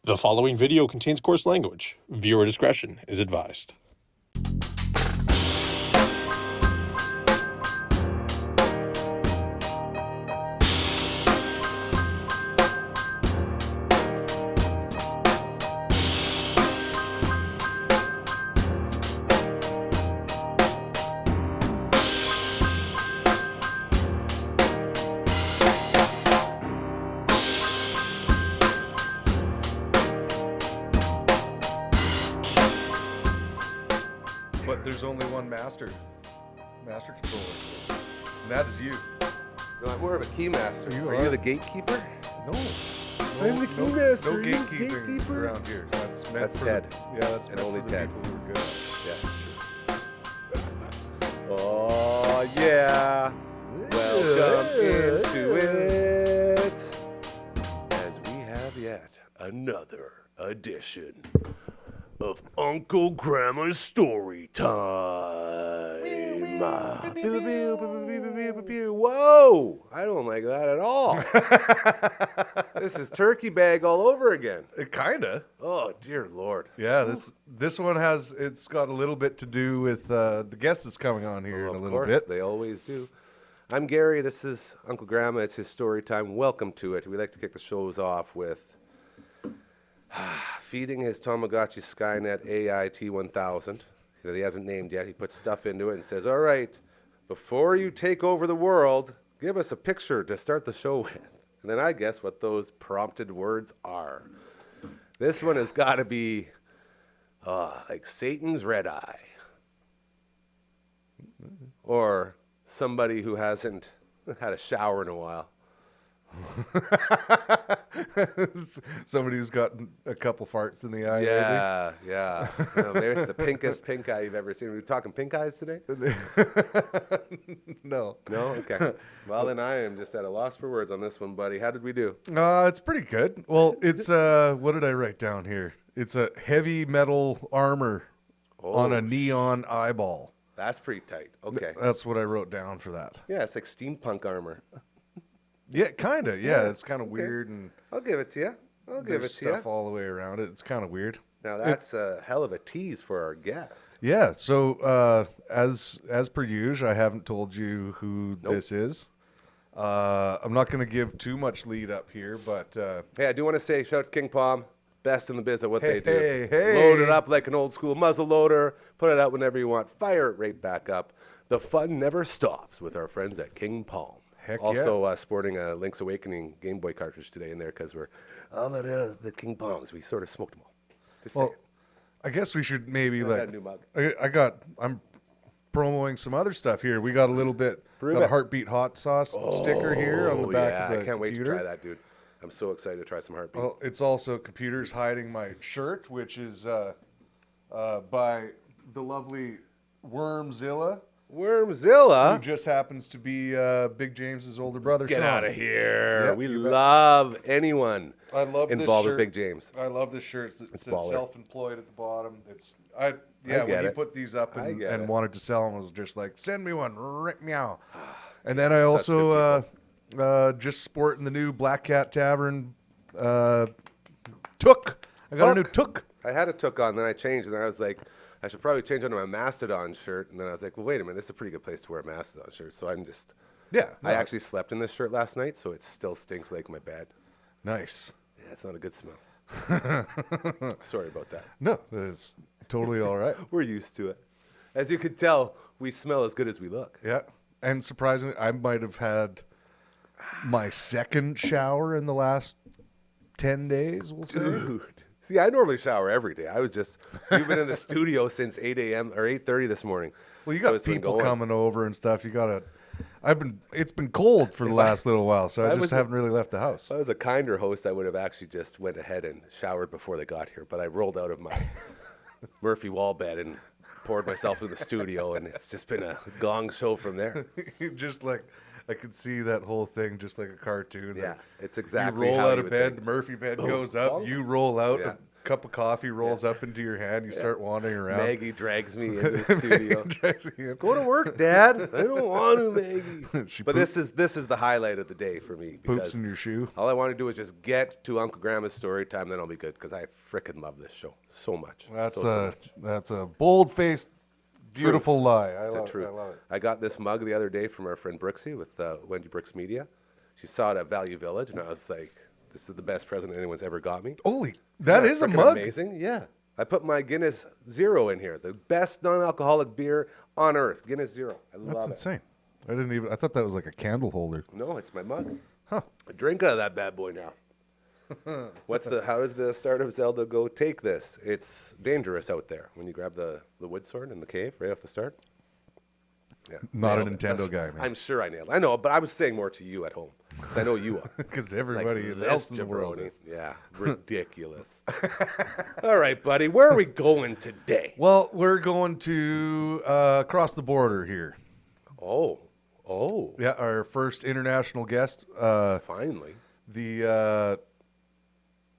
The following video contains coarse language. Viewer discretion is advised. But there's only one master controller, and that is you. No, I'm more of a key master. You Are are. you the gatekeeper? No, I'm the key master. No Are you the gatekeeping gatekeeper? around here. That's meant That's for Ted. Yeah, that's And meant only for the Ted. people who are good. Yeah, that's true. Oh, yeah. Welcome into it. As we have yet another edition of Uncle Gramma's Story Time. Whoa! I don't like that at all. This is turkey bag all over again. Kinda. Oh, dear Lord. Yeah, this one it's got a little bit to do with the guest that's coming on here in a Of little course, bit. they always do. I'm Gary. This is Uncle Gramma. It's his story time. Welcome to it. We like to kick the shows off with feeding his Tamagotchi Skynet AI T1000 that he hasn't named yet. He puts stuff into it and says, all right, before you take over the world, give us a picture to start the show with. And then I guess what those prompted words are. This one has got to be like Satan's red eye. Or somebody who hasn't had a shower in a while. Somebody who's got a couple farts in the eye. Yeah. Maybe it's the pinkest pink eye you've ever seen. Are we talking pink eyes today? Maybe. No. No? Okay. Well, then I am just at a loss for words on this one, buddy. How did we do? It's pretty good. Well, it's what did I write down here? It's a heavy metal armor on a neon eyeball. That's pretty tight. Okay. That's what I wrote down for that. Yeah, it's like steampunk armor. Yeah, kind of. Yeah, it's kind of okay. weird, and I'll give it to you. there's stuff all the way around it. It's kind of weird. Now, that's a hell of a tease for our guest. Yeah. So as per usual, I haven't told you who this is. I'm not going to give too much lead up here, but Hey, I do want to say shout out to King Palm. Best in the biz at what they do. Hey. Load it up like an old school muzzle loader. Put it out whenever you want. Fire it right back up. The fun never stops with our friends at King Palm. Heck also sporting a Link's Awakening Game Boy cartridge today in there because we're all the King Palms. We sort of smoked them all. Just well, saying. I guess we should maybe I got a new mug. I'm promoting some other stuff here. We got a little bit Prove got a it. Heartbeat hot sauce sticker here on the back of the I can't wait to computer. try that, dude. I'm so excited to try some Heartbeat. Well, it's also computers hiding my shirt, which is by the lovely Wormzilla, who Wormzilla? just happens to be Big James's older brother. Get Sean. out of here. Yep, We you bet. love anyone I love involved this with shirt. Big James. I love this shirt. It says baller. self-employed at the bottom. I when get he it. put these up I and get it. wanted to sell them, I was just like, send me one, meow. And then I Such good also just sporting the new Black Cat Tavern took. I got a new took. I had a took on, then I changed, and then I was like, I should probably change onto my Mastodon shirt. And then I was like, well, wait a minute, this is a pretty good place to wear a Mastodon shirt. So I'm just, Yeah, I actually slept in this shirt last night, so it still stinks like my bed. nice. Yeah, it's not a good smell. Sorry about that. No, it's totally all right. We're used to it. As you could tell, we smell as good as we look. Yeah, and surprisingly, I might have had my second shower in the last 10 days. We'll say. Dude. See, I normally shower every day. You've been in the studio since 8 a.m. or 8:30 this morning. Well, you So got it's been people going. coming over and stuff. It's been cold for the last little while, so I was just haven't really left the house. If I was a kinder host, I would have actually just went ahead and showered before they got here. But I rolled out of my Murphy wall bed and poured myself in the studio, and it's just been a gong show from there. Just like I could see that whole thing just like a cartoon. Yeah, Like, it's exactly you roll how out you of would bed, think. the Murphy bed Boom, goes up, bonk. you roll out, Yeah. a cup of coffee rolls up into your hand. You start wandering around. Maggie drags me into the studio. Drags you in. Let's go to work, Dad. I don't want to, Maggie. She But this is the highlight of the day for me. poops Because in your shoe. all I want to do is just get to Uncle Gramma's story time, then I'll be good. Because I frickin' love this show so much. So much. That's a bold-faced, beautiful lie. It's the truth. I love it. I got this mug the other day from our friend Brooksy with Wendy Brooks Media. She saw it at Value Village, and I was like, this is the best present anyone's ever got me. Holy, that Yeah, is a frickin' mug. Amazing, yeah. I put my Guinness Zero in here, the best non-alcoholic beer on earth. Guinness Zero. I That's love it. insane. I thought that was like a candle holder. No, it's my mug. Huh. I drink out of that bad boy now. How does the start of Zelda go? Take this. It's dangerous out there when you grab the wood sword in the cave right off the start. Yeah, Not a nailed it. Nintendo guy, man. I'm sure I nailed it. I know, but I was saying more to you at home. 'Cause I know you are. Because everybody Like else this in the world jabroni. is. Yeah, ridiculous. All right, buddy. Where are we going today? Well, we're going to cross the border here. Oh, Yeah, our first international guest. finally.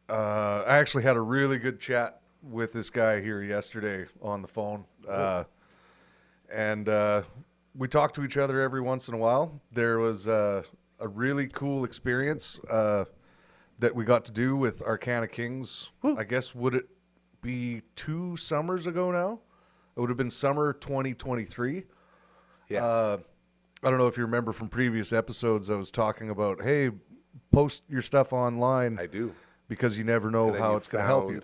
I actually had a really good chat with this guy here yesterday on the phone. And we talk to each other every once in a while. There was a really cool experience that we got to do with Arcana Kings. I guess, would it be 2 summers ago now? It would have been summer 2023. Yes. I don't know if you remember from previous episodes, I was talking about, hey, post your stuff online I do. because you never know And then how you it's going to help found- you.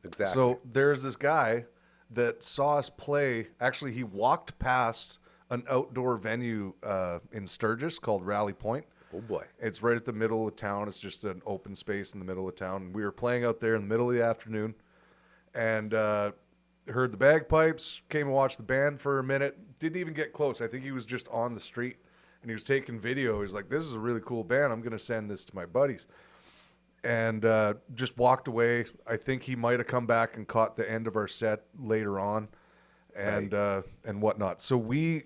Exactly. So there's this guy that saw us play. Actually, he walked past an outdoor venue in Sturgis called Rally Point. oh boy. It's right at the middle of town. It's just an open space in the middle of town. We were playing out there in the middle of the afternoon and heard the bagpipes, came and watched the band for a minute. Didn't even get close. I think he was just on the street and he was taking video. He's like, this is a really cool band. I'm going to send this to my buddies. And just walked away. I think he might have come back and caught the end of our set later on and whatnot. So we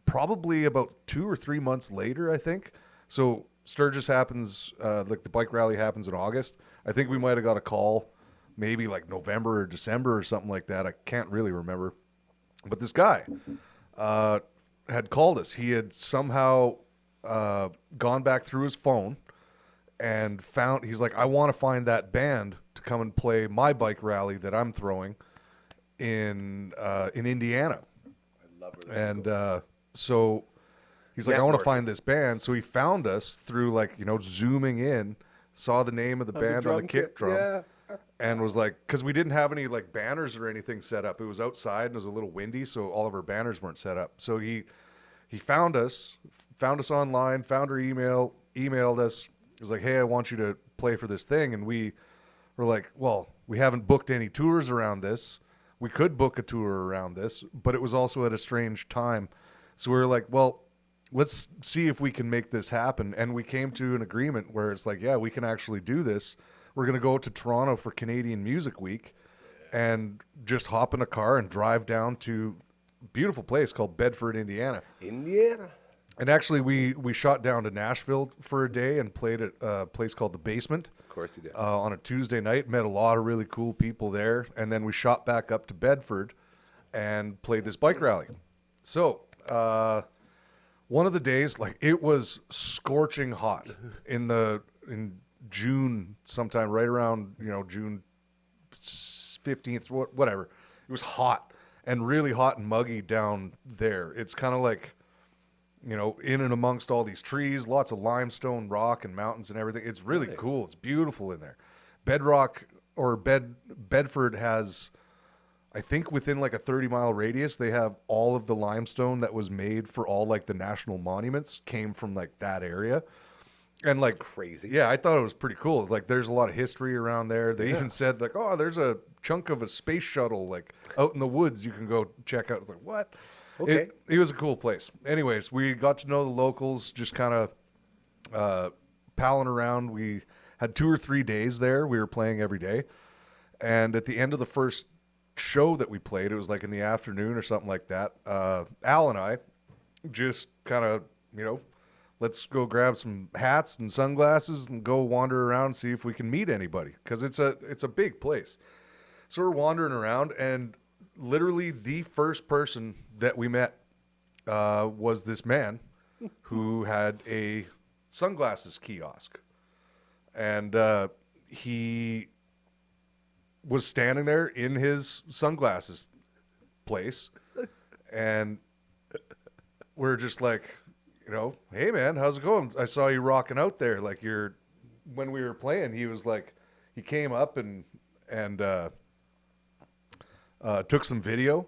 probably about 2 or 3 months later, I think. So Sturgis happens, like the bike rally happens in August. I think we might have got a call maybe like November or December or something like that. I can't really remember. But this guy had called us. He had somehow gone back through his phone and he's like, I want to find that band to come and play my bike rally that I'm throwing in Indiana. I love it. And so he's like, I want to Networking. find this band. So he found us through zooming in, saw the name of the band on the kick drum. Yeah. And was like, because we didn't have any like banners or anything set up. It was outside and it was a little windy, so all of our banners weren't set up. So he found us online, found our emailed us. He was like, hey, I want you to play for this thing. And we were like, well, we haven't booked any tours around this. We could book a tour around this, but it was also at a strange time. So we were like, well, let's see if we can make this happen. And we came to an agreement where it's like, yeah, we can actually do this. We're going to go to Toronto for Canadian Music Week and just hop in a car and drive down to a beautiful place called Bedford, Indiana. Indiana. And actually, we shot down to Nashville for a day and played at a place called The Basement Of course you did. on a Tuesday night. Met a lot of really cool people there. And then we shot back up to Bedford and played this bike rally. So one of the days, like, it was scorching hot in June sometime, right around, June 15th, whatever. It was hot and really hot and muggy down there. It's kind of like, in and amongst all these trees, lots of limestone rock and mountains and everything. It's really Nice. cool. It's beautiful in there. Bedford has, I think within like a 30-mile radius, they have all of the limestone that was made for all like the national monuments came from like that area. And like crazy. Yeah, I thought it was pretty cool. Like there's a lot of history around there. They even said like, oh, there's a chunk of a space shuttle like out in the woods you can go check out. It's like, what? Okay. It was a cool place. Anyways, we got to know the locals, just kind of palling around. We had 2 or 3 days there. We were playing every day. And at the end of the first show that we played, it was like in the afternoon or something like that, Al and I just kind of, let's go grab some hats and sunglasses and go wander around and see if we can meet anybody, because it's a big place. So we're wandering around, and literally the first person that we met was this man who had a sunglasses kiosk. And he was standing there in his sunglasses place, and we're just like, hey man, how's it going? I saw you rocking out there. Like, when we were playing, he was like, he came up and took some video.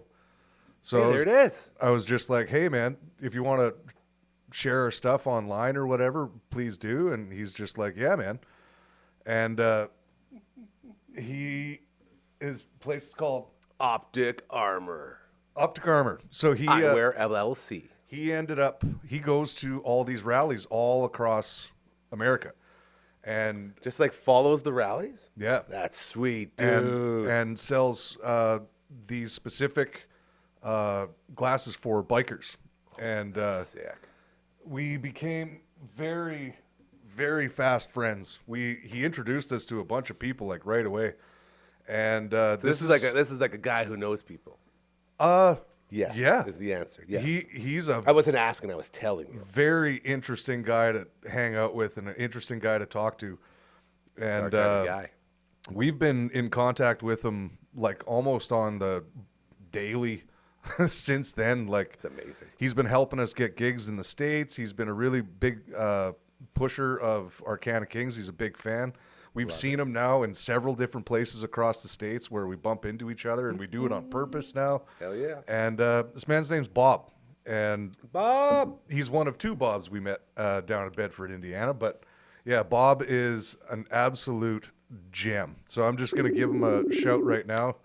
So Hey, there it is. I was just like, hey man, if you want to share our stuff online or whatever, please do. And he's just like, yeah, man. And his place is called Optic Armor. Optic Armor. So Eyewear LLC. he goes to all these rallies all across America. And Just like follows the rallies? yeah, That's sweet, dude. and sells these specific glasses for bikers. And Sick. we became very, very fast friends. He introduced us to a bunch of people like right away. And This is like a guy who knows people. Yes. Yeah. Is the answer. Yes. He's a I wasn't asking, I was telling you. very interesting guy to hang out with and an interesting guy to talk to. It's our And kind of guy. we've been in contact with him like almost on the daily since then. Like, It's amazing. he's been helping us get gigs in the States. He's been a really big pusher of Arcana Kings. He's a big fan. We've seen him now in several different places across the States where we bump into each other, and we do it on purpose now. Hell yeah. And this man's name's Bob. And Bob! he's one of two Bobs we met down in Bedford, Indiana. But yeah, Bob is an absolute gem. So I'm just going to give him a shout right now.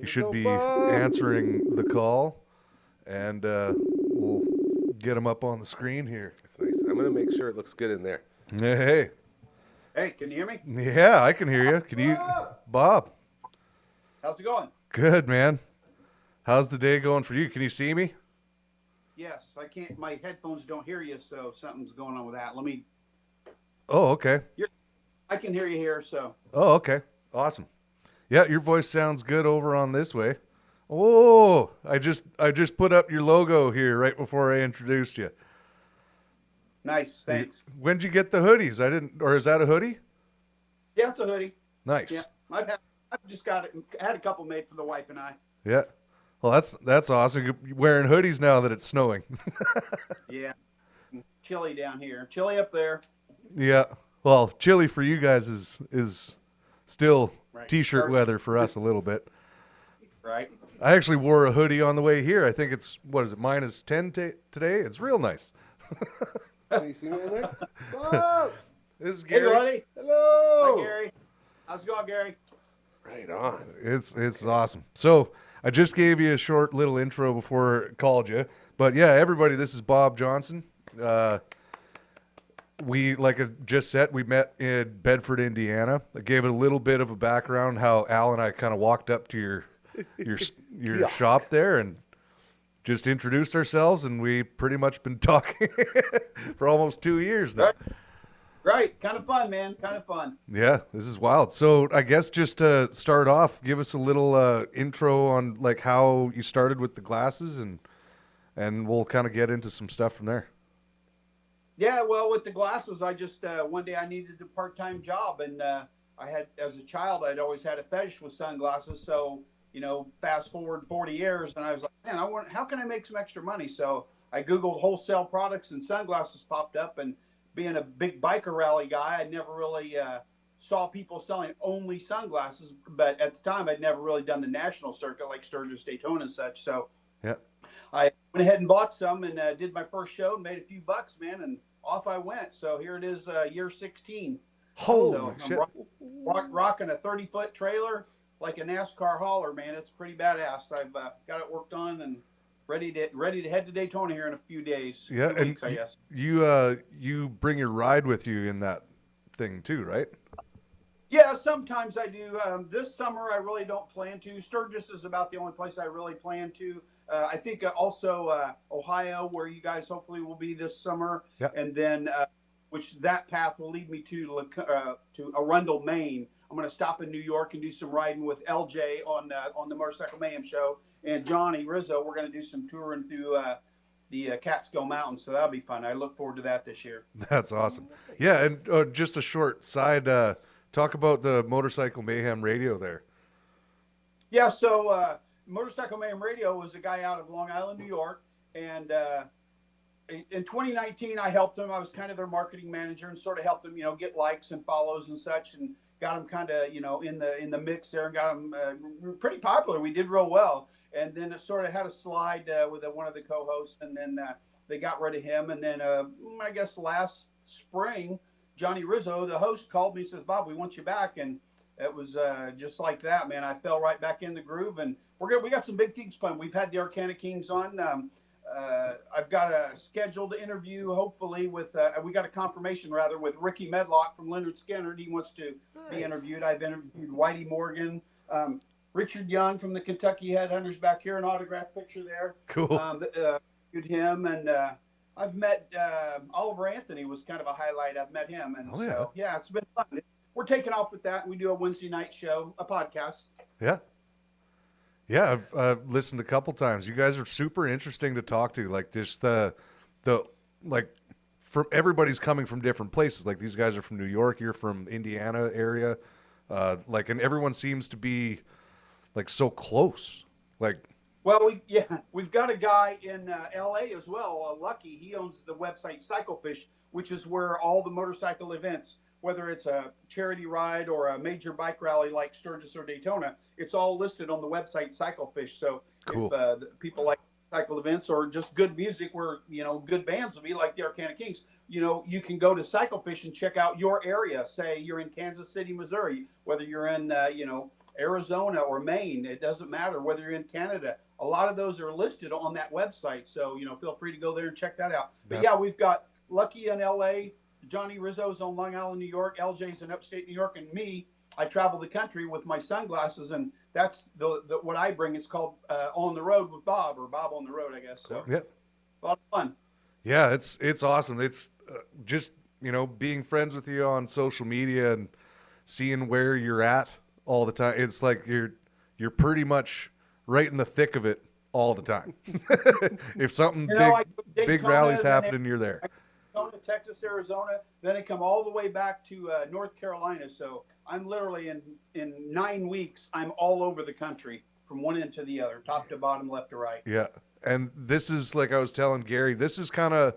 He should go, be Bob. answering the call, and we'll get him up on the screen here. That's nice. I'm going to make sure it looks good in there. Hey. Hey, can you hear me? Yeah, I can hear you. Can you, Bob? How's it going? Good, man. How's the day going for you? Can you see me? Yes, I can't. My headphones don't hear you, so something's going on with that. Oh, okay. I can hear you here, so. Oh, okay. Awesome. Yeah, your voice sounds good over on this way. Oh, I just put up your logo here right before I introduced you. Nice, thanks. When'd you get the hoodies? Or is that a hoodie? Yeah, it's a hoodie. Nice. Yeah, I've just got it. Had a couple made for the wife and I. Yeah. Well, that's awesome. You're wearing hoodies now that it's snowing. Yeah, chilly down here, chilly up there. Yeah. Well, chilly for you guys is still Right. t-shirt Or- weather for us a little bit. Right. I actually wore a hoodie on the way here. I think it's, what is it, -10 today? It's real nice. Can you see me in there? Bob! This is Hey, Gary. buddy. Hello! Hi, Gary. How's it going, Gary? Right on. It's awesome. So I just gave you a short little intro before I called you. But yeah, everybody, this is Bob Johnson. We, like I just said, we met in Bedford, Indiana. I gave it a little bit of a background how Al and I kind of walked up to your Kiosk. shop there and just introduced ourselves, and we pretty much been talking for almost 2 years now. Right. Kind of fun, man. Kind of fun. Yeah, this is wild. So I guess just to start off, give us a little intro on like how you started with the glasses, and we'll kind of get into some stuff from there. Yeah, well, with the glasses, I just one day I needed a part-time job, and I had, as a child, I'd always had a fetish with sunglasses. So, fast forward 40 years, and I was like, man, how can I make some extra money? So I Googled wholesale products, and sunglasses popped up. And being a big biker rally guy, I never really saw people selling only sunglasses. But at the time, I'd never really done the national circuit like Sturgis, Daytona, and such. So Yeah. I went ahead and bought some and did my first show and made a few bucks, man, and off I went. So here it is, year 16. Holy So shit! I'm rocking a 30-foot trailer like a NASCAR hauler, man. It's pretty badass. I've got it worked on and ready to head to Daytona here in a few days. Yeah, 2 and weeks, I guess. you bring your ride with you in that thing too, right? Yeah, sometimes I do. This summer I really don't plan to. Sturgis is about the only place I really plan to. I think also Ohio, where you guys hopefully will be this summer, Yeah. and then which that path will lead me to Arundel, Maine. I'm going to stop in New York and do some riding with LJ on the Motorcycle Mayhem show, and Johnny Rizzo. We're going to do some touring through the Catskill Mountains, so that'll be fun. I look forward to that this year. That's awesome. Yeah, and just a short side, talk about the Motorcycle Mayhem radio there. Yeah, so Motorcycle Mayhem Radio was a guy out of Long Island, New York, and in 2019 I helped them. I was kind of their marketing manager and sort of helped them, get likes and follows and such, and got them kind of, in the mix there, and got them pretty popular. We did real well, and then it sort of had a slide with one of the co-hosts, and then they got rid of him, and then I guess last spring, Johnny Rizzo, the host, called me and says, "Bob, we want you back," and it was just like that, man. I fell right back in the groove, and we got some big things planned. We've had the Arcana Kings on. I've got a scheduled interview, hopefully, with we got a confirmation rather with Ricky Medlock from Leonard Skinner. He wants to be interviewed. I've interviewed Whitey Morgan, Richard Young from the Kentucky Headhunters back here, an autographed picture there. Cool. Interviewed him, and I've met Oliver Anthony was kind of a highlight. I've met him, and so yeah, it's been fun. We're taking off with that. We do a Wednesday night show, a podcast. Yeah. Yeah, I've listened a couple times. You guys are super interesting to talk to. Like just the like from everybody's coming from different places. Like these guys are from New York, you're from Indiana area. And everyone seems to be like so close. Like well, we've got a guy in LA as well, Lucky. He owns the website Cyclefish, which is where all the motorcycle events, whether it's a charity ride or a major bike rally like Sturgis or Daytona, it's all listed on the website Cyclefish. So cool. If people like cycle events or just good music where, good bands will be like the Arcana Kings, you can go to Cyclefish and check out your area. Say you're in Kansas City, Missouri, whether you're in, Arizona or Maine, it doesn't matter whether you're in Canada. A lot of those are listed on that website. So, feel free to go there and check that out. But yeah, we've got Lucky in LA, Johnny Rizzo's on Long Island, New York, LJ's in upstate New York, and me, I travel the country with my sunglasses, and that's the what I bring. It's called On the Road with Bob, or Bob on the Road, I guess. So yeah, a lot of fun. Yeah, it's awesome. It's just being friends with you on social media and seeing where you're at all the time. It's like you're pretty much right in the thick of it all the time. If something big rallies happening, you're there. Texas, Arizona, then I come all the way back to North Carolina. So I'm literally in 9 weeks, I'm all over the country from one end to the other, top to bottom, left to right. Yeah. And this is, like I was telling Gary, this is kind of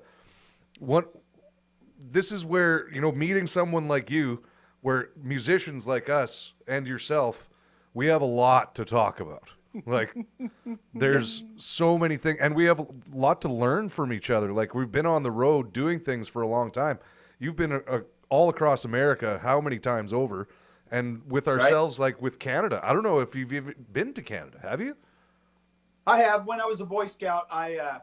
this is where, meeting someone like you, where musicians like us and yourself, we have a lot to talk about. Like there's so many things, and we have a lot to learn from each other. Like we've been on the road doing things for a long time. You've been all across America how many times over, and with ourselves, like with Canada. I don't know if you've even been to Canada. Have you? I have. When I was a Boy Scout, I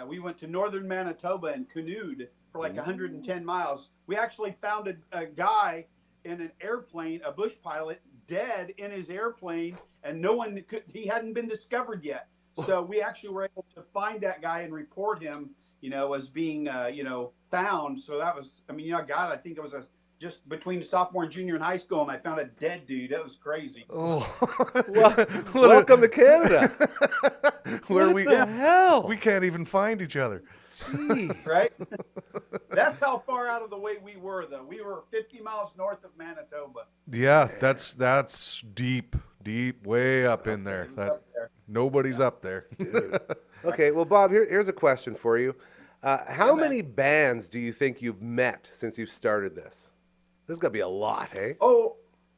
we went to northern Manitoba and canoed for like 110 miles. We actually found a guy in an airplane, a bush pilot, dead in his airplane, and he hadn't been discovered yet. So we actually were able to find that guy and report him, as being, found. So that was, I think it was just between sophomore and junior in high school, and I found a dead dude. That was crazy. Oh, welcome to Canada. Where what the hell? We can't even find each other. Jeez. Right? That's how far out of the way we were, though. We were 50 miles north of Manitoba. Yeah, that's deep, way up in there. Nobody's up there. Dude. Okay, well, Bob, here's a question for you. How many bands do you think you've met since you've started this? This is going to be a lot, hey? Oh,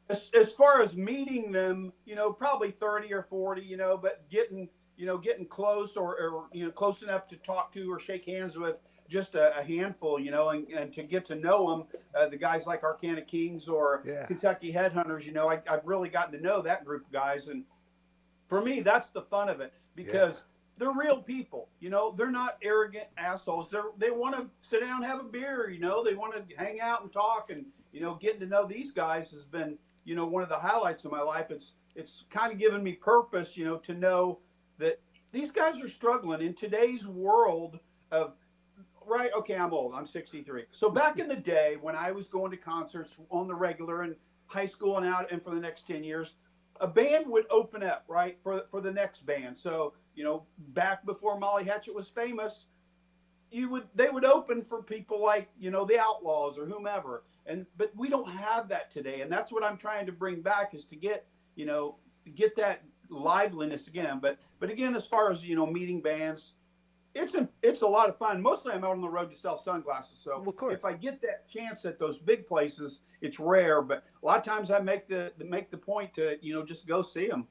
as far as meeting them, probably 30 or 40, but getting close or close enough to talk to or shake hands with just a handful, and to get to know them, the guys like Arcana Kings or Kentucky Headhunters, I've really gotten to know that group of guys. And for me, that's the fun of it, because they're real people, they're not arrogant assholes. They want to sit down and have a beer, they want to hang out and talk, and, getting to know these guys has been, one of the highlights of my life. It's kind of given me purpose, to know that, these guys are struggling in today's world of, right, okay, I'm old, I'm 63. So back in the day when I was going to concerts on the regular in high school and out and for the next 10 years, a band would open up, right, for the next band. So, back before Molly Hatchet was famous, they would open for people like, the Outlaws or whomever. But we don't have that today. And that's what I'm trying to bring back, is to get that liveliness again. But again, as far as, meeting bands, it's a lot of fun. Mostly I'm out on the road to sell sunglasses. So Well, of course. if I get that chance at those big places, it's rare. But a lot of times I make the point to, just go see them.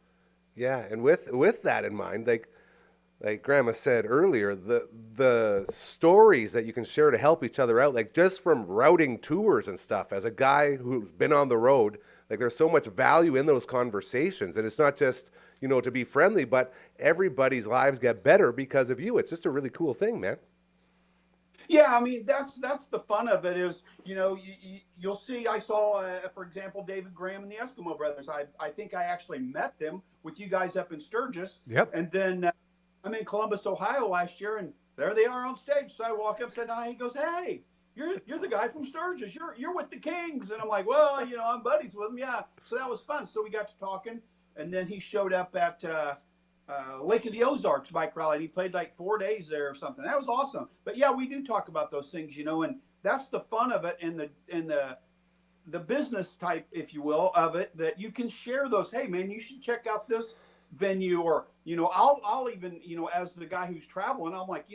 Yeah, and with that in mind, like Grandma said earlier, the stories that you can share to help each other out, like just from routing tours and stuff, as a guy who's been on the road, like there's so much value in those conversations. And it's not just, to be friendly, but everybody's lives get better because of you. It's just a really cool thing, man. Yeah, I mean that's the fun of it is, you'll see. I saw, for example, David Graham and the Eskimo Brothers. I think I actually met them with you guys up in Sturgis. Yep. And then I'm in Columbus, Ohio last year, and there they are on stage. So I walk up, said hi. He goes, "Hey, you're the guy from Sturgis. You're with the Kings." And I'm like, "Well, I'm buddies with them." Yeah. So that was fun. So we got to talking, and then he showed up at Lake of the Ozarks bike rally. And he played like 4 days there or something. That was awesome. But yeah, we do talk about those things, and that's the fun of it, and the business type, if you will, of it, that you can share those. Hey, man, you should check out this venue, or I'll even, as the guy who's traveling, I'm like,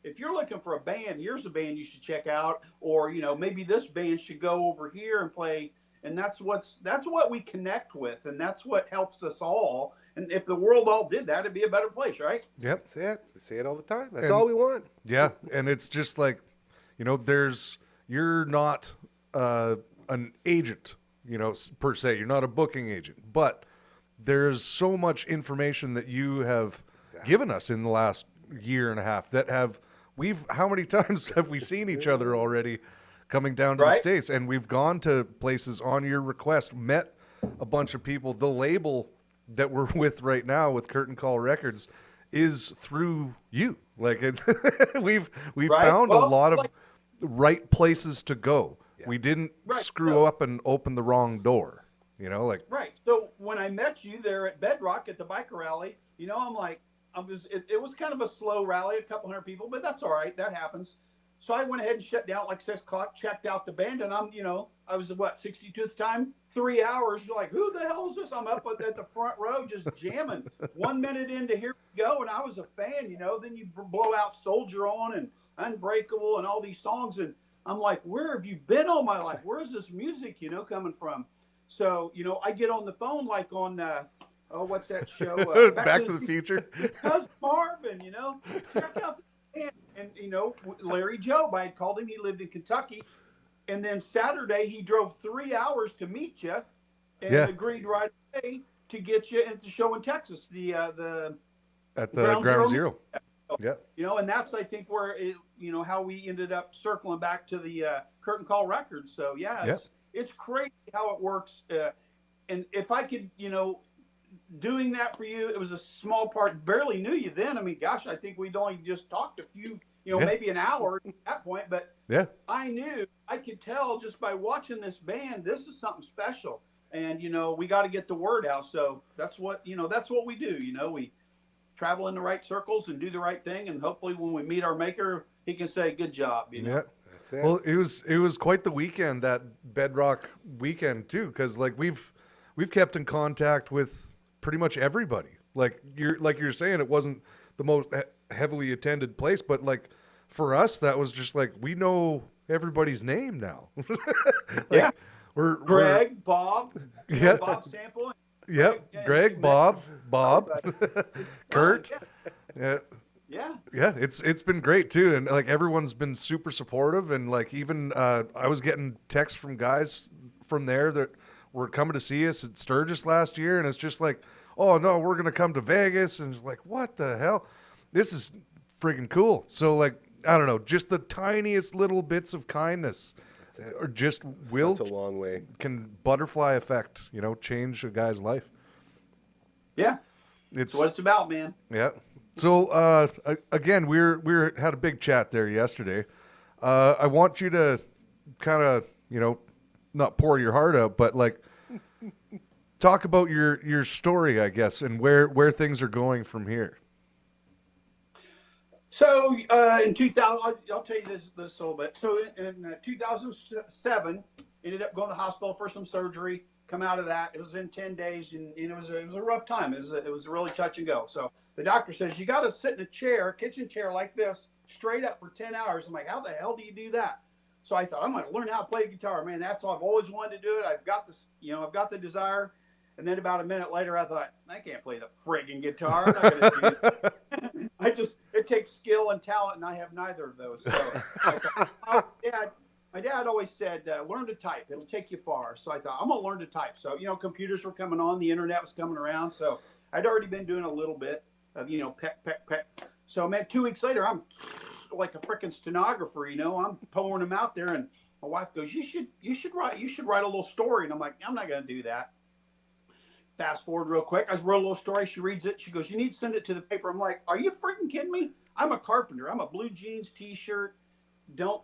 if you're looking for a band, here's a band you should check out, or maybe this band should go over here and play. And that's what we connect with, and that's what helps us all. And if the world all did that, it'd be a better place, right? Yep. That's it. We say it all the time. That's all we want. Yeah, and it's just like, you're not an agent, per se. You're not a booking agent, but there's so much information that you have given us in the last year and a half that how many times have we seen each other already coming down to the States? And we've gone to places on your request, met a bunch of people. The label that we're with right now with Curtain Call Records is through you. Like we've found a lot of right places to go. Yeah. We didn't screw up and open the wrong door. Right. So when I met you there at Bedrock at the biker rally, I'm like, it was kind of a slow rally, a couple hundred people, but that's all right. That happens. So I went ahead and shut down at like 6 o'clock, checked out the band, and I was 62 at the time, 3 hours. You're like, who the hell is this? I'm up at the front row just jamming. 1 minute into Here We Go, and I was a fan, Then you blow out Soldier On and Unbreakable and all these songs, and I'm like, where have you been all my life? Where's this music, coming from? So, I get on the phone like on, what's that show? Back to the Future. Cousin Marvin, check out the band. And, Larry Jobe, I had called him. He lived in Kentucky. And then Saturday, he drove 3 hours to meet you and agreed right away to get you into the show in Texas, at the Ground Zero. Yeah. And that's, I think, where how we ended up circling back to the Curtain Call Records. So, it's crazy how it works. And if I could, doing that for you, it was a small part. Barely knew you then. I mean, gosh, I think we'd only just talked a few, maybe an hour at that point. But I could tell just by watching this band, this is something special. And, we got to get the word out. So that's what we do. We travel in the right circles and do the right thing. And hopefully when we meet our maker, he can say, good job. Yeah. That's it. Well, it was quite the weekend, that Bedrock weekend too. Cause like we've kept in contact with pretty much everybody. Like you're saying, it wasn't the most heavily attended place, but like for us, that was just like, we know everybody's name now. We're Greg, Bob, Bob Sample. Yep. Greg, Bob, Kurt. Yeah. It's been great too. And like everyone's been super supportive. And like, even, I was getting texts from guys from there that were coming to see us at Sturgis last year. And it's just like, oh no, we're going to come to Vegas. And it's like, what the hell? This is freaking cool. So like, I don't know, just the tiniest little bits of kindness or just such a long way can butterfly effect, change a guy's life. Yeah. It's what it's about, man. Yeah. So again, we had a big chat there yesterday. I want you to kind of, not pour your heart out, but like talk about your story, I guess, and where things are going from here. So in 2000, I'll tell you this a little bit. So in 2007, ended up going to the hospital for some surgery. Come out of that, it was in 10 days, and it was a rough time. It was really touch and go. So the doctor says you got to sit in a chair, kitchen chair like this, straight up for 10 hours. I'm like, how the hell do you do that? So I thought I'm going to learn how to play guitar, man. That's all I've always wanted to do it. I've got this, I've got the desire. And then about a minute later, I thought I can't play the friggin' guitar. I'm not going to do it. It takes skill and talent, and I have neither of those. So I thought, my dad always said, learn to type. It'll take you far. So I thought, I'm going to learn to type. So, computers were coming on. The internet was coming around. So I'd already been doing a little bit of, peck, peck, peck. So, man, 2 weeks later, I'm like a freaking stenographer, I'm pouring them out there. And my wife goes, you should write a little story. And I'm like, I'm not going to do that. Fast forward real quick. I wrote a little story. She reads it. She goes, you need to send it to the paper. I'm like, are you freaking kidding me? I'm a carpenter. I'm a blue jeans t-shirt.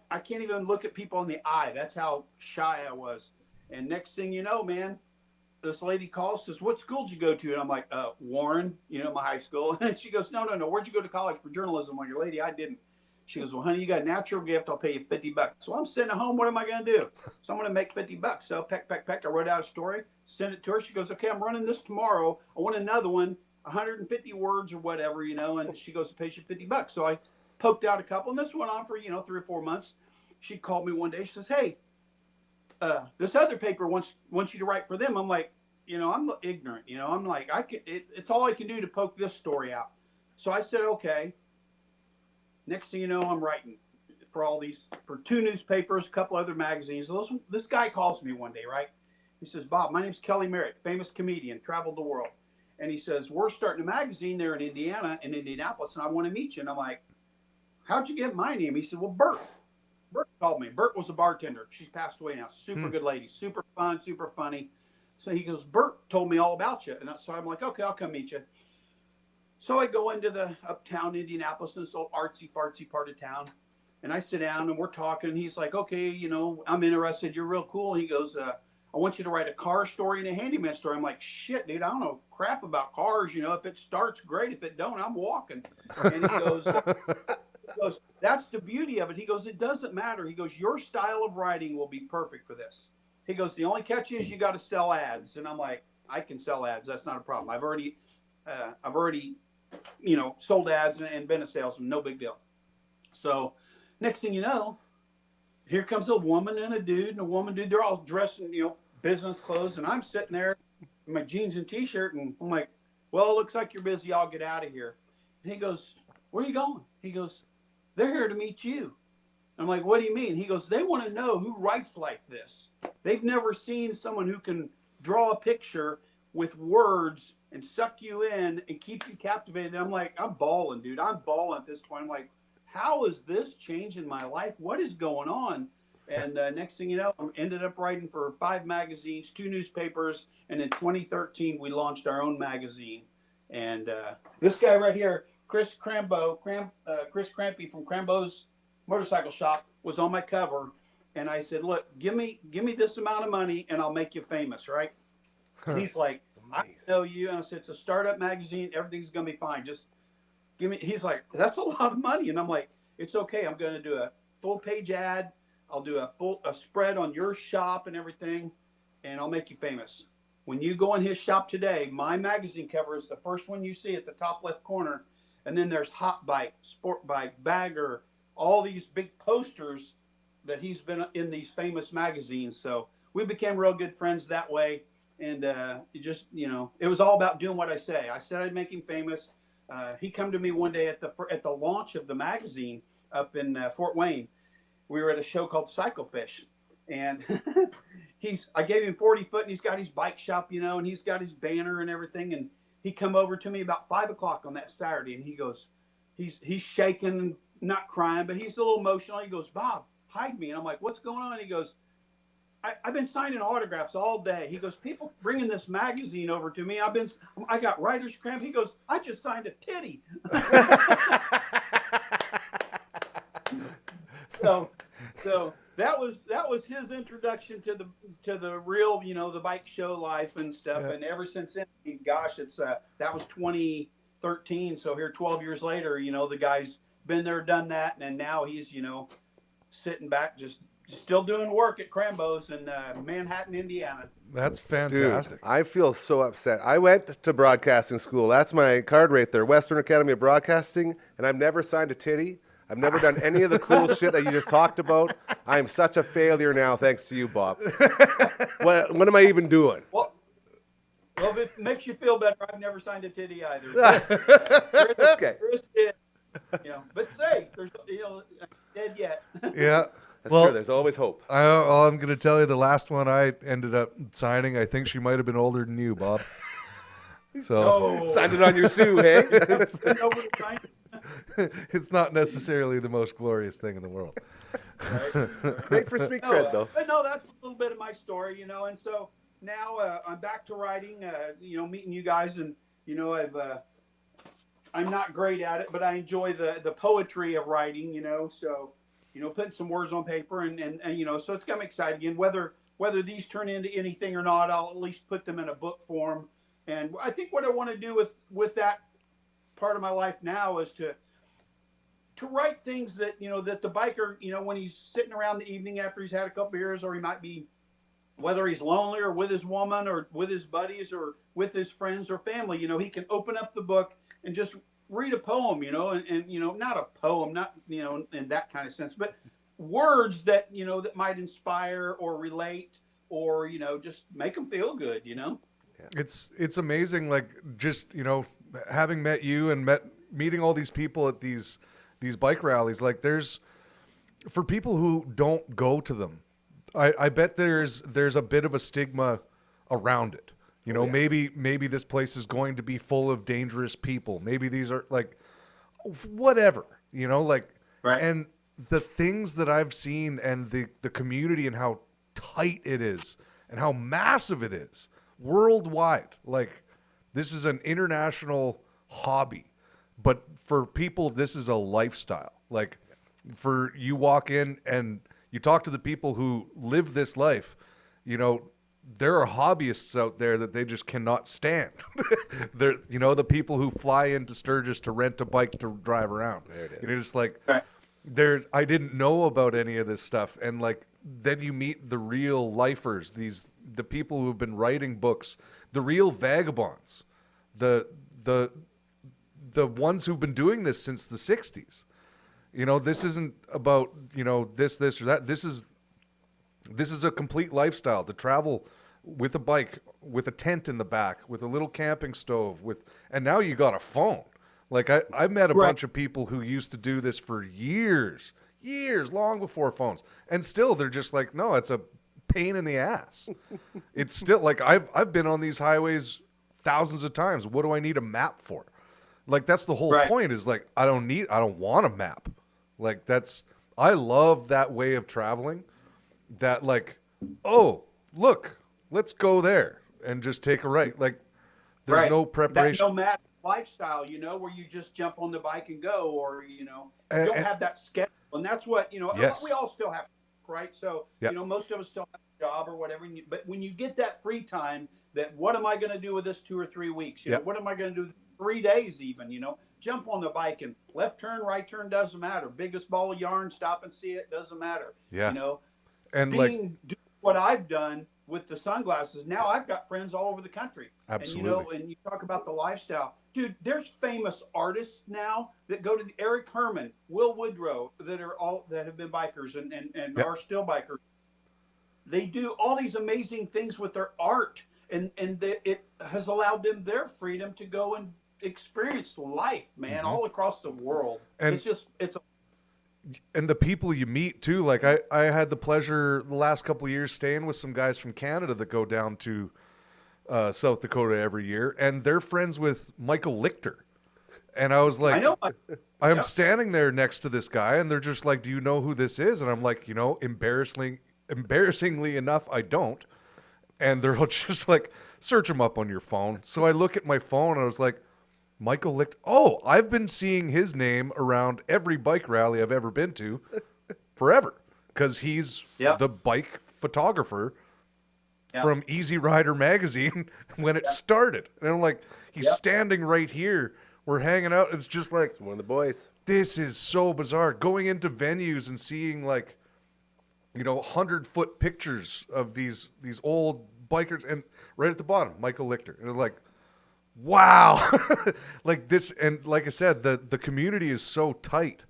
I can't even look at people in the eye. That's how shy I was. And next thing you know, man, this lady calls, says, what school did you go to? And I'm like, Warren, my high school. And she goes, no. Where'd you go to college for journalism? I'm like, lady, I didn't. She goes, well, honey, you got a natural gift. I'll pay you $50. So I'm sitting at home. What am I going to do? So I'm going to make $50. So peck, peck, peck. I wrote out a story, sent it to her. She goes, okay, I'm running this tomorrow. I want another one, 150 words or whatever, and she goes, it pays you $50. So I poked out a couple, and this went on for, 3 or 4 months. She called me one day. She says, hey, this other paper wants you to write for them. I'm like, I'm ignorant. I'm like, it's all I can do to poke this story out. So I said, okay. Next thing you know, I'm writing for 2 newspapers, a couple other magazines. This guy calls me one day, right? He says, Bob, my name's Kelly Merritt, famous comedian, traveled the world. And he says, we're starting a magazine there in Indianapolis, and I want to meet you. And I'm like, how'd you get my name? He said, well, Bert called me. Bert was a bartender. She's passed away now. Super good lady, super fun, super funny. So he goes, Bert told me all about you. And so I'm like, okay, I'll come meet you. So I go into the uptown Indianapolis, this old artsy fartsy part of town, and I sit down and we're talking. And he's like, okay, I'm interested. You're real cool. And he goes, I want you to write a car story and a handyman story. I'm like, shit, dude, I don't know crap about cars. If it starts, great. If it don't, I'm walking. And he goes, that's the beauty of it. He goes, it doesn't matter. He goes, your style of writing will be perfect for this. He goes, the only catch is you got to sell ads. And I'm like, I can sell ads. That's not a problem. I've already sold ads and been a salesman, no big deal. So next thing you know, here comes a woman and a dude, they're all dressed in, business clothes. And I'm sitting there in my jeans and t-shirt. And I'm like, well, it looks like you're busy. I'll get out of here. And he goes, where are you going? He goes, they're here to meet you. I'm like, what do you mean? He goes, they want to know who writes like this. They've never seen someone who can draw a picture with words and suck you in and keep you captivated. And I'm like, I'm bawling, dude. I'm bawling at this point. I'm like, how is this changing my life? What is going on? And next thing you know, I ended up writing for 5 magazines, 2 newspapers. And in 2013, we launched our own magazine. And this guy right here, Chris Crampy from Crambo's Motorcycle Shop, was on my cover. And I said, look, give me this amount of money and I'll make you famous, right? And he's like, I know you. And I said, it's a startup magazine. Everything's going to be fine. Just give me. He's like, that's a lot of money. And I'm like, it's okay. I'm going to do a full page ad. I'll do a spread on your shop and everything. And I'll make you famous. When you go in his shop today, my magazine cover is the first one you see at the top left corner. And then there's Hot Bike, Sport Bike, Bagger, all these big posters that he's been in these famous magazines. So we became real good friends that way. And it was all about doing what I say. I said I'd make him famous. He come to me one day at the launch of the magazine up in Fort Wayne. We were at a show called Cyclefish, and I gave him 40 foot, and he's got his bike shop, and he's got his banner and everything. And he come over to me about 5 o'clock on that Saturday, and he goes, he's shaking, not crying, but he's a little emotional. He goes, Bob, hide me. And I'm like, what's going on? He goes, I've been signing autographs all day. He goes, people bringing this magazine over to me. I got writer's cramp. He goes, I just signed a titty. So that was his introduction to the real, the bike show life and stuff. Yeah. And ever since then, gosh, it's that was 2013. So here 12 years later, the guy's been there, done that, and now he's, sitting back, just still doing work at Crambo's in Manhattan, Indiana. That's fantastic. Dude, I feel so upset. I went to broadcasting school. That's my card right there, Western Academy of Broadcasting, and I've never signed a titty. I've never done any of the cool shit that you just talked about. I'm such a failure now, thanks to you, Bob. What am I even doing? Well, if it makes you feel better, I've never signed a titty either. Okay. Chris did. But say, there's, dead yet. Yeah. That's true. There's always hope. I'm going to tell you the last one I ended up signing. I think she might have been older than you, Bob. So signed it on your shoe, hey? It's not necessarily the most glorious thing in the world. Right. Great for street cred, though. But no, that's a little bit of my story, and so now I'm back to writing, meeting you guys, and I'm not great at it, but I enjoy the poetry of writing, so putting some words on paper and so it's got me excited again. Whether these turn into anything or not, I'll at least put them in a book form. And I think what I want to do with that part of my life now is to write things that that the biker, when he's sitting around the evening after he's had a couple beers, or he might be, whether he's lonely or with his woman or with his buddies or with his friends or family, he can open up the book and just read a poem, and not a poem, not in that kind of sense, but words that that might inspire or relate or just make them feel good. It's amazing, like, just having met you and meeting all these people at these bike rallies. Like, there's, for people who don't go to them, I bet there's a bit of a stigma around it. Maybe this place is going to be full of dangerous people. Maybe these are like, whatever, like, right. And the things that I've seen and the community and how tight it is and how massive it is worldwide. Like, this is an international hobby, but for people, this is a lifestyle. Like, for you walk in and you talk to the people who live this life, there are hobbyists out there that they just cannot stand. They're, the people who fly into Sturgis to rent a bike to drive around. There it is. It's like, Right. I didn't know about any of this stuff. And like, then you meet the real lifers, the people who've been writing books, the real vagabonds, the ones who've been doing this since the 60s. This isn't about, this or that. This is a complete lifestyle to travel with a bike, with a tent in the back, with a little camping stove, and now you got a phone. Like, I met a bunch of people who used to do this for years, long before phones. And still they're just like, no, it's a pain in the ass. It's still like, I've been on these highways thousands of times. What do I need a map for? Like, that's the whole point, is like, I don't want a map. Like, I love that way of traveling, that like, oh, look, let's go there and just take a right. Like, there's no preparation. That nomadic lifestyle, where you just jump on the bike and go, or, you don't have that schedule. And that's what, Yes. we all still have, right? So, most of us still have a job or whatever. But when you get that free time, that what am I going to do with this 2 or 3 weeks? What am I going to do 3 days even, jump on the bike and left turn, right turn, doesn't matter. Biggest ball of yarn, stop and see it, doesn't matter. Yeah. And do what I've done with the sunglasses. Now I've got friends all over the country. Absolutely. And you talk about the lifestyle, dude, there's famous artists now that go to the Eric Herman, Will Woodrow, that have been bikers and are still bikers. They do all these amazing things with their art, and it has allowed them their freedom to go and experience life, man, all across the world. And and the people you meet too. Like, I had the pleasure the last couple of years staying with some guys from Canada that go down to South Dakota every year, and they're friends with Michael Lichter. And I was like, I'm standing there next to this guy, and they're just like, do you know who this is? And I'm like, embarrassingly embarrassingly enough, I don't. And they're all just like, search him up on your phone. So I look at my phone and I was like, Michael Lichter. Oh, I've been seeing his name around every bike rally I've ever been to forever, because he's the bike photographer from Easy Rider magazine when it started. And I'm like, he's standing right here. We're hanging out. It's just like, It's one of the boys. this is so bizarre. Going into venues and seeing, like, 100-foot pictures of these old bikers, and right at the bottom, Michael Lichter. And it's like, wow. Like this, and like I said, the community is so tight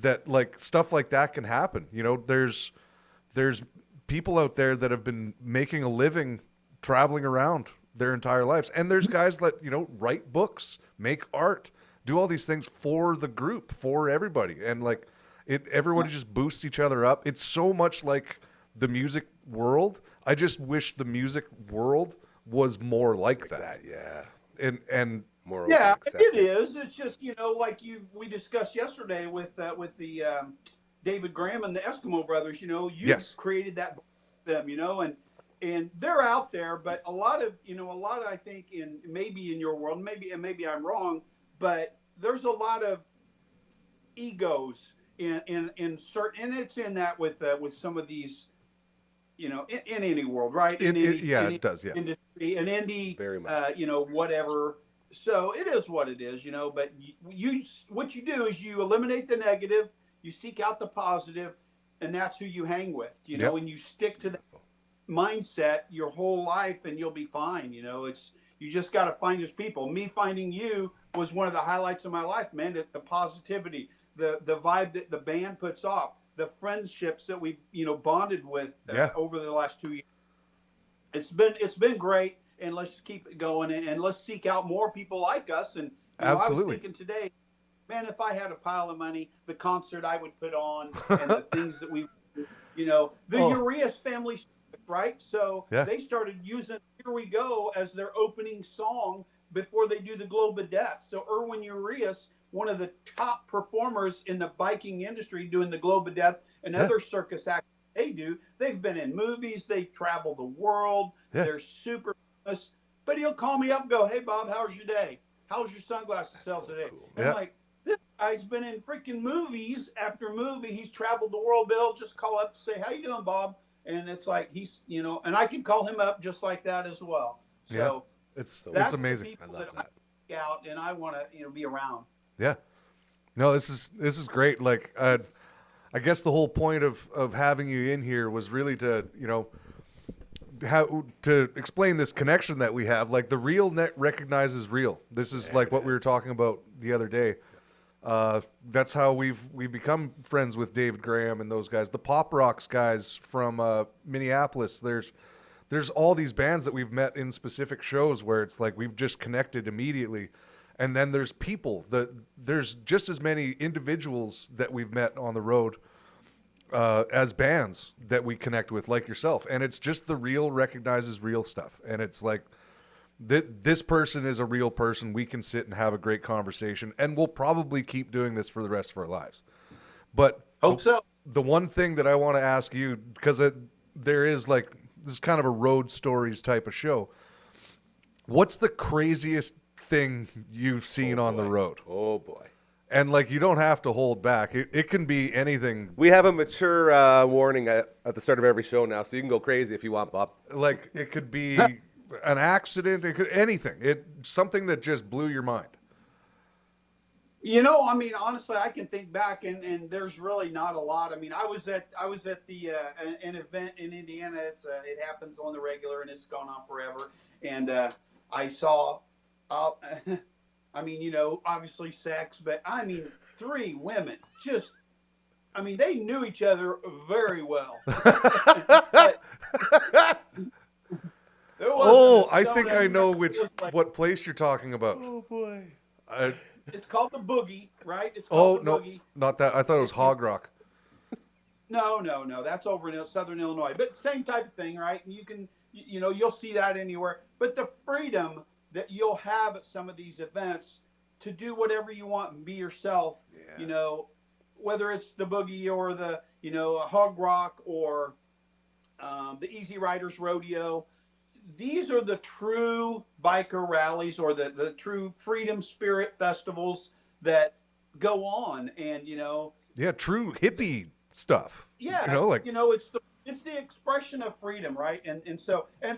that, like, stuff like that can happen. There's people out there that have been making a living traveling around their entire lives. And there's guys that, write books, make art, do all these things for the group, for everybody. And like everybody just boosts each other up. It's so much like the music world. I just wish the music world was more like that. Yeah. And More Yeah, open, it accepting. is. It's just, like we discussed yesterday with the David Graham and the Eskimo Brothers. You created that them, and they're out there, but a lot I think maybe in your world, maybe I'm wrong, but there's a lot of egos in certain, and it's in that with some of these, in any world, right? It does, yeah. Industry, an indie, Very much. whatever. So it is what it is, but what you do is you eliminate the negative, you seek out the positive, and that's who you hang with, and you stick to that mindset your whole life and you'll be fine. You just got to find those people. Me finding you was one of the highlights of my life, man. The positivity, the vibe that the band puts off, the friendships that we bonded with over the last 2 years. It's been great, and let's keep it going, and let's seek out more people like us. And Absolutely. I was thinking today, man, if I had a pile of money, the concert I would put on and the things that we, the Urias family, right? So they started using "Here We Go" as their opening song before they do the Globe of Death. So Erwin Urias, one of the top performers in the biking industry, doing the Globe of Death and other circus acts they've been in movies, they travel the world, they're super famous. But he'll call me up and go, "Hey Bob, how's your day? How's your sunglasses sell today?" Cool. And I'm like, this guy's been in freaking movies after movie. He's traveled the world. They'll just call up and say, "How you doing, Bob?" And it's like he's, and I can call him up just like that as well. So it's that's amazing. The people I love that. I seek out and I want to, be around. Yeah. No, this is great. Like, I guess the whole point of having you in here was really to, how to explain this connection that we have. Like, the real net recognizes real. This is like what we were talking about the other day. That's how we've become friends with David Graham and those guys. The Pop Rocks guys from Minneapolis. There's all these bands that we've met in specific shows where it's like we've just connected immediately. And then there's people there's just as many individuals that we've met on the road as bands that we connect with, like yourself. And it's just the real recognizes real stuff. And it's like, this person is a real person. We can sit and have a great conversation, and we'll probably keep doing this for the rest of our lives. But Hope so. The one thing that I want to ask you, because there is like, this is kind of a road stories type of show. What's the craziest thing you've seen on the road? Oh boy. And like, you don't have to hold back. It can be anything. We have a mature warning at the start of every show now, so you can go crazy if you want, Bob. Like, it could be an accident. It could anything. Something that just blew your mind. Honestly, I can think back, and there's really not a lot. I was at the an event in Indiana. It happens on the regular, and it's gone on forever. And I saw, obviously sex, but 3 women just. They knew each other very well. I think I know what place you're talking about. Oh boy. It's called the Boogie, right? It's called the no, Boogie. not that. I thought it was Hog Rock. No. That's over in Southern Illinois. But same type of thing, right? And you can, you'll see that anywhere. But the freedom that you'll have at some of these events to do whatever you want and be yourself, whether it's the Boogie or the, Hog Rock or the Easy Riders Rodeo. These are the true biker rallies, or the true freedom spirit festivals that go on. And, Yeah, true hippie stuff. yeah, Like it's the expression of freedom, right?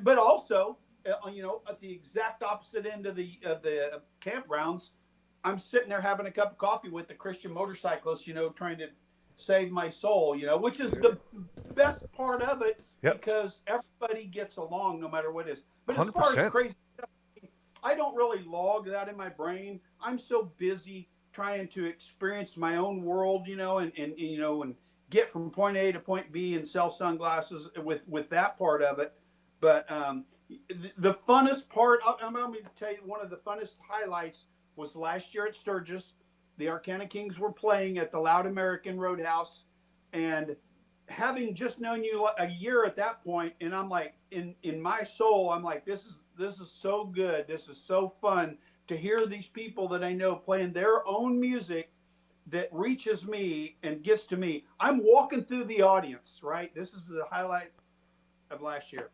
But also, at the exact opposite end of the campgrounds, I'm sitting there having a cup of coffee with the Christian motorcyclist, trying to save my soul, which is the best part of it, Yep. because everybody gets along no matter what it is. But as far as 100%. crazy stuff, I don't really log that in my brain. I'm so busy trying to experience my own world, and get from point A to point B and sell sunglasses with that part of it. But the funnest part, I'm going to tell you, one of the funnest highlights was last year at Sturgis. The Arcana Kings were playing at the Loud American Roadhouse, and having just known you a year at that point, and I'm like, in my soul, I'm like, this is so good. This is so fun to hear these people that I know playing their own music that reaches me and gets to me. I'm walking through the audience, right? This is the highlight of last year.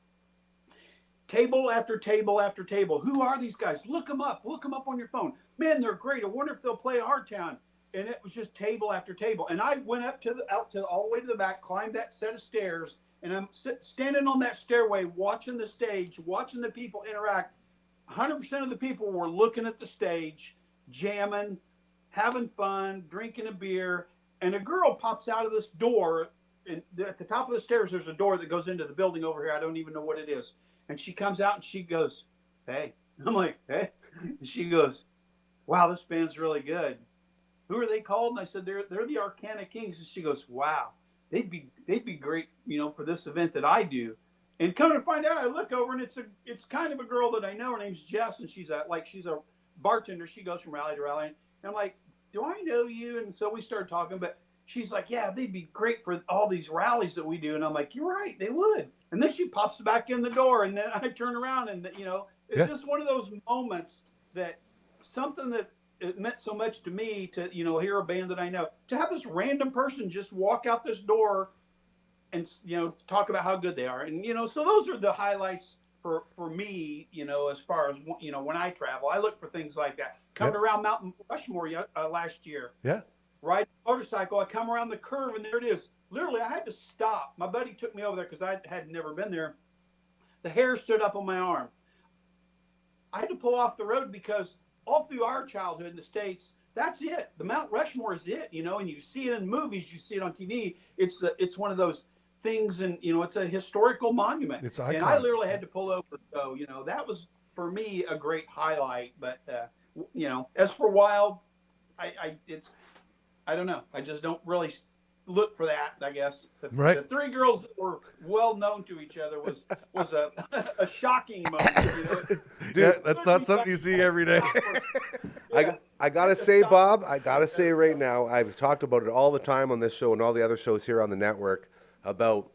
Table after table after table. Who are these guys? Look them up. Look them up on your phone. Man, they're great. I wonder if they'll play Our Town. And it was just table after table. And I went out to all the way to the back, climbed that set of stairs, and I'm standing on that stairway, watching the stage, watching the people interact. 100% of the people were looking at the stage, jamming, having fun, drinking a beer. And a girl pops out of this door. And at the top of the stairs, there's a door that goes into the building over here. I don't even know what it is. And she comes out and she goes, "Hey." I'm like, "Hey." And she goes, "Wow, this band's really good. Who are they called?" And I said, they're the Arcana Kings. And she goes, "Wow, they'd be great, for this event that I do." And come to find out, I look over and it's kind of a girl that I know. Her name's Jess, and she's a bartender. She goes from rally to rally. And I'm like, "Do I know you?" And so we started talking, but she's like, "Yeah, they'd be great for all these rallies that we do." And I'm like, "You're right, they would." And then she pops back in the door, and then I turn around, and it's just one of those moments that something that it meant so much to me to hear a band that I know, to have this random person just walk out this door and talk about how good they are. And so those are the highlights for me, as far as when I travel. I look for things like that. Coming around Mount Rushmore last year, ride a motorcycle, I come around the curve, and there it is. Literally, I had to stop. My buddy took me over there because I had never been there. The hair stood up on my arm. I had to pull off the road because all through our childhood in the States, that's it. The Mount Rushmore is it, and you see it in movies, you see it on TV. It's one of those things, and it's a historical monument. It's iconic. And I literally had to pull over. So that was for me a great highlight. But as for Wild, I don't know. I just don't really look for that, I guess. The three girls that were well known to each other was a shocking moment. Dude, that's not something you see every day. I gotta say, Bob, I gotta say right now, I've talked about it all the time on this show and all the other shows here on the network about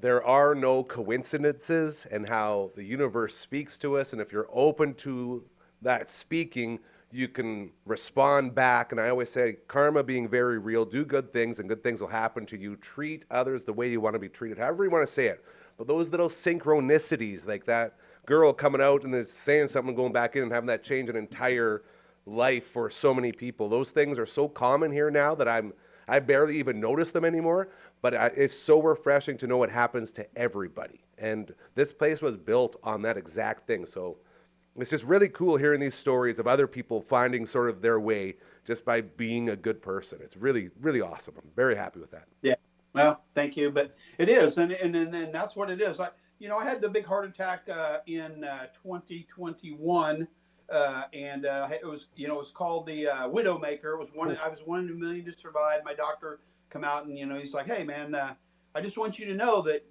there are no coincidences and how the universe speaks to us. And if you're open to that speaking, you can respond back. And I always say, karma being very real, do good things and good things will happen to you. Treat others the way you want to be treated, however you want to say it. But those little synchronicities, like that girl coming out and then saying something and going back in and having that change an entire life for so many people, those things are so common here now that I barely even notice them anymore. But it's so refreshing to know it happens to everybody. And this place was built on that exact thing. So it's just really cool hearing these stories of other people finding sort of their way just by being a good person. It's really, really awesome. I'm very happy with that. Yeah. Well, thank you. But it is. And that's what it is. I had the big heart attack in 2021. And it was called the Widowmaker. It was I was one in a million to survive. My doctor come out and, he's like, "Hey, man, I just want you to know that,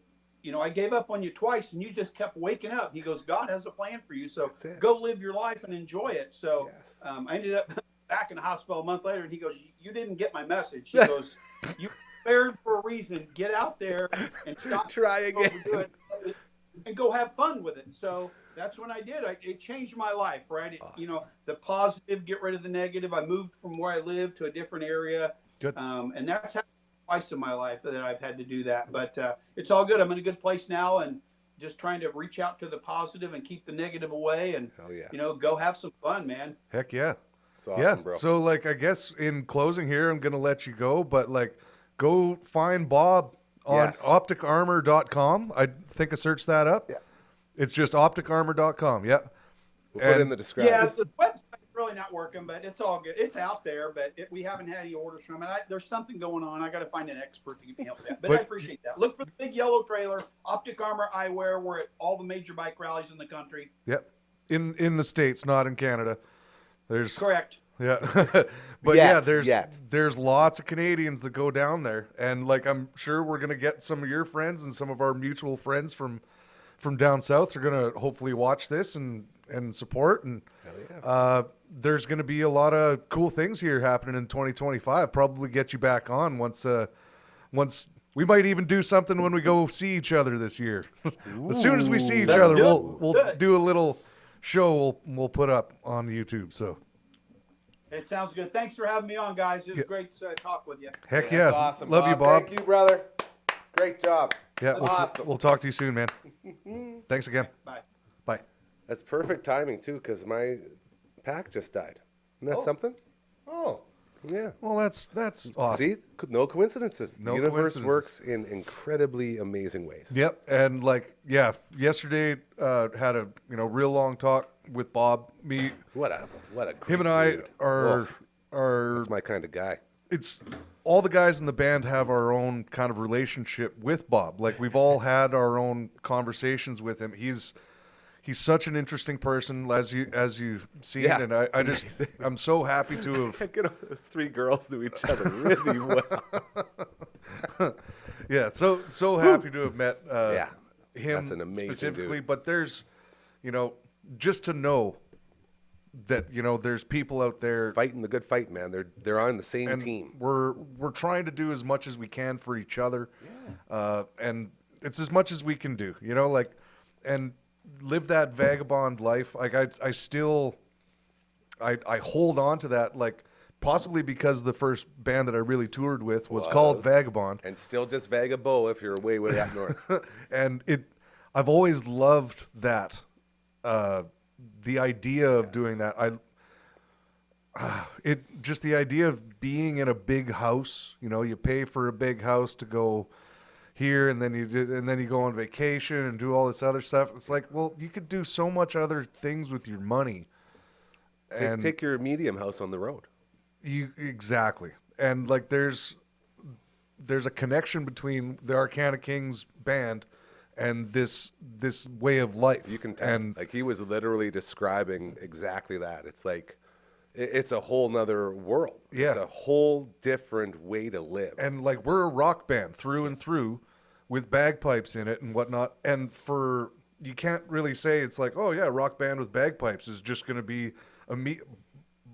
I gave up on you twice and you just kept waking up." He goes, "God has a plan for you. So go live your life and enjoy it." So I ended up back in the hospital a month later, and he goes, "You didn't get my message." He goes, "You prepared for a reason. Get out there and stop. Try again. Overdo it and go have fun with it." So that's when I did. It changed my life, right? Awesome. The positive, get rid of the negative. I moved from where I lived to a different area. Good. And that's how twice in my life that I've had to do that. But it's all good. I'm in a good place now, and just trying to reach out to the positive and keep the negative away, and Hell yeah. go have some fun, man. Heck yeah. It's awesome, Yeah. bro. So like, I guess in closing here, I'm going to let you go, but like, go find Bob on opticarmor.com. I think I searched that up. Yeah. It's just opticarmor.com. Yeah. We'll put it in the description. Yeah, the website's really not working, but it's all good. It's out there, but we haven't had any orders from it. There's something going on. I got to find an expert to give me help with that. But I appreciate that. Look for the big yellow trailer, Optic Armor Eyewear. We're at all the major bike rallies in the country. Yep. In the States, not in Canada. There's Correct. Yeah. But yeah, Yet. there's lots of Canadians that go down there. And like, I'm sure we're going to get some of your friends and some of our mutual friends from down south. They're going to hopefully watch this and support. And there's going to be a lot of cool things here happening in 2025. Probably get you back on once we might even do something when we go see each other this year. As soon as we see each other, we'll do a little show we'll put up on YouTube. So it sounds good. Thanks for having me on, guys. It was great to talk with you. heck That's yeah. awesome. Love you, Bob. Thank you, brother. Great job. Yeah, Awesome. we'll talk to you soon, man. Thanks again. Bye. Bye. That's perfect timing too, because my pack just died. Isn't that something? Oh, Yeah. well, that's awesome. See, no coincidences. No the universe coincidences. works in incredibly amazing ways. Yep, and like, yeah, yesterday had a real long talk with Bob. What a great Him and I dude. are That's my kind of guy. it's all the guys in the band have our own kind of relationship with Bob. Like, we've all had our own conversations with him. He's such an interesting person, as you've seen, Yeah, and I'm so happy to have. Get those three girls to each other really well. Yeah, so happy to have met him that's an amazing specifically. dude. But there's, just to know that there's people out there Fighting the good fight, man. They're on the same and team. we're trying to do as much as we can for each other, and it's as much as we can do, and live that vagabond life. Like, I still hold on to that, like, possibly because the first band that I really toured with was called Vagabond, And still just Vagabo if you're way up north. and I've always loved that, the idea of doing that. Just the idea of being in a big house. You pay for a big house to go here, and then you go on vacation and do all this other stuff. It's like, well, you could do so much other things with your money. And Take your medium house on the road. exactly. And like, there's a connection between the Arcana Kings band and this way of life. You can tell. And Like, he was literally describing exactly that. It's like, it's a whole nother world. Yeah. It's a whole different way to live. And like, we're a rock band through and through with bagpipes in it and whatnot. And you can't really say it's like, oh yeah, rock band with bagpipes is just going to be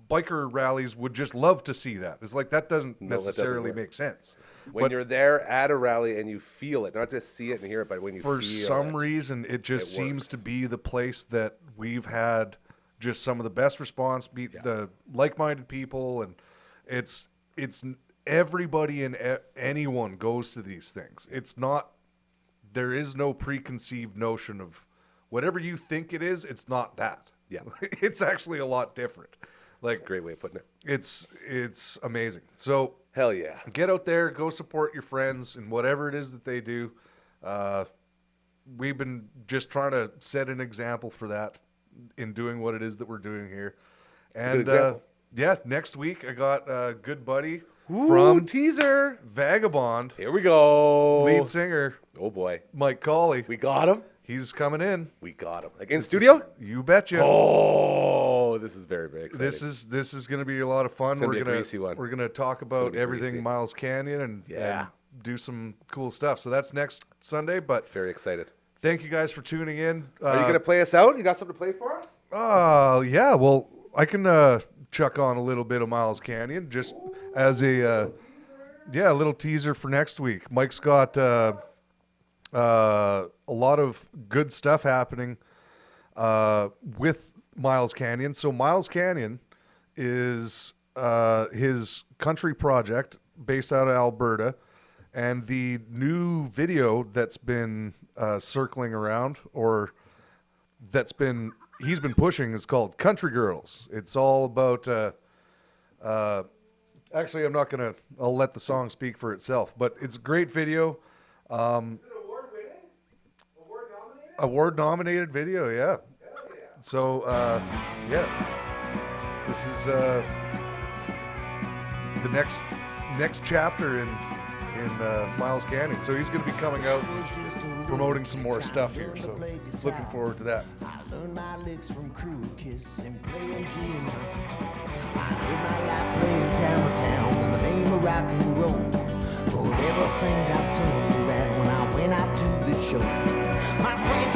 biker rallies would just love to see that. It's like, that doesn't No, that doesn't necessarily work. make sense. When But you're there at a rally and you feel it, not just see it and hear it, but when you for feel some it. reason, it just it seems to works. be the place that we've had just some of the best response, the like-minded people, and it's everybody and anyone goes to these things. It's not, there is no preconceived notion of whatever you think it is. It's not that. Yeah. It's actually a lot different. That's Like, a great way of putting it. it's amazing. So Hell yeah. get out there, go support your friends and whatever it is that they do. We've been just trying to set an example for that in doing what it is that we're doing here. a good And example. yeah, next week I got a good buddy From from teaser. Vagabond, Here we go. lead singer Oh boy. Mike Colley. We got him. He's coming in. We got him. Like, in studio? You betcha. Oh, this is very, very exciting. This is going to be a lot of fun. gonna be a greasy one. We're gonna talk about be everything greasy. Miles Canyon and Yeah. do some cool stuff. So that's next Sunday. But very excited. thank you guys for tuning in. Are you going to play us out? You got something to play for us? Yeah. Well, I can chuck on a little bit of Miles Canyon just as a little teaser for next week. Mike's got a lot of good stuff happening with Miles Canyon. So Miles Canyon is his country project based out of Alberta. And the new video that's been circling around, or he's been pushing, is called Country Girls. It's all about, actually, I'll let the song speak for itself, but it's a great video. Award-nominated video, yeah. So, this is the next chapter in Miles Canyon. So he's going to be coming out promoting some more stuff here. So looking forward to that. I learned my licks from Crew Kiss and playing Gina. I lived my life playing Town in the name of rock and roll. But everything got turned around when I went out to the show. My friends